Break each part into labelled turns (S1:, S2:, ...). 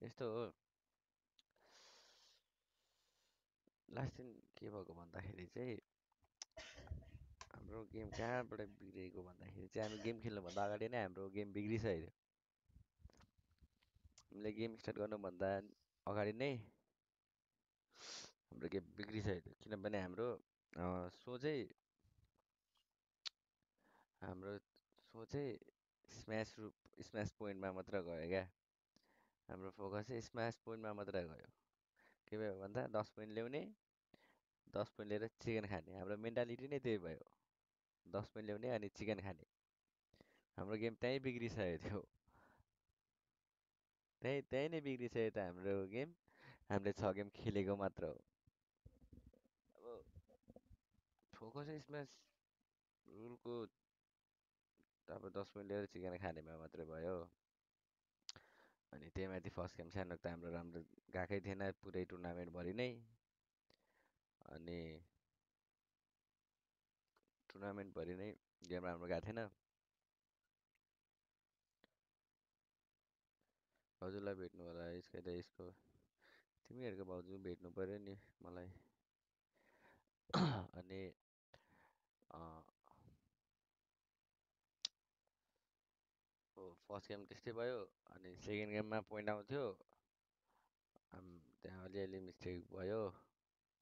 S1: यस्तो हो। लास्ट दिन के भएको भन्दाखेरि चाहिँ हाम्रो गेम कहाँबाट बिग्रेको भन्दाखेरि चाहिँ हामी गेम खेल्नुभन्दा अगाडि नै हाम्रो गेम बिग्रिसक्यो। हामीले गेम स्टार्ट गर्नुभन्दा अगाडि नै हाम्रो गेम बिग्रिसक्यो किनभने सोचै हाम्रो सोचै स्म्यास पोइन्टमा मात्र गयो क्या। हाम्रो फोकस चाहिँ स्म्यास पोइन्टमा मात्र गयो। के भयो भन्दा 10 पोइन्ट ल्याउने, 10 पोइन्ट लिएर चिकन खाने। हाम्रो मेन्टालिटी नै त्यही भयो। 10 पोइन्ट ल्याउने अनि चिकन खाने। हाम्रो गेम त्यहीँ बिग्रिसकेको थियो। त्यहीँ त्यहीँ नै बिग्रिसक्यो त हाम्रो गेम। हामीले 6 गेम खेलेको मात्र हो। अब फोकस स्म्यास रुलको अब 10 पोइन्ट लिएर चिकन खानेमा मात्रै भयो। अनि त्यही माथि फर्स्ट गेम सानो त हाम्रो राम्रो गएकै थिएन पुरै टुर्नामेन्टभरि नै। अनि टुर्नामेन्टभरि नै गेम राम्रो गएको थिएन। भाउजूलाई भेट्नु होला यसको तिमीहरूको भाउजू भेट्नु पर्यो नि मलाई। अनि फर्स्ट गेम त्यस्तै भयो। अनि सेकेन्ड गेममा पोइन्ट आउँथ्यो। त्यहाँ अलिअलि मिस्टेक भयो।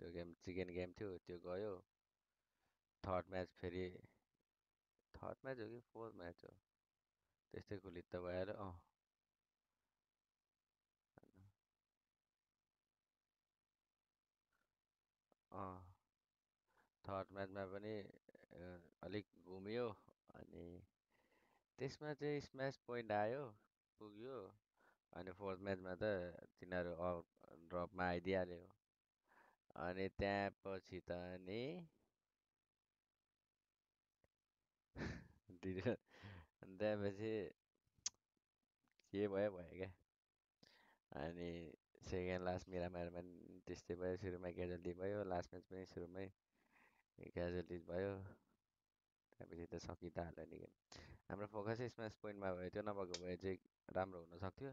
S1: त्यो गेम चिकन गेम थियो त्यो गयो। थर्ड म्याच फेरि थर्ड म्याच हो कि फोर्थ म्याच हो त्यस्तै खुलित्त भएर अँ थर्ड म्याचमा पनि अलिक घुम्यो। अनि त्यसमा चाहिँ स्म्याच पोइन्ट आयो पुग्यो। अनि फोर्थ म्याचमा त तिनीहरू ड्रपमा आइदिइहाल्यो। अनि त्यहाँपछि त नि त्यहाँपछि के भयो भयो क्या। अनि सेकेन्ड लास्ट मिरामारमा पनि त्यस्तै भयो। सुरुमा क्याजुअल्टी भयो लास्ट म्याच पनि सुरुमै क्याजुअल्टी भयो। त्यहाँपछि त सकि त हाल्यो नि गेम। हाम्रो फोकसै स्म्याच पोइन्टमा भयो। त्यो नभएको भए चाहिँ राम्रो हुन सक्थ्यो।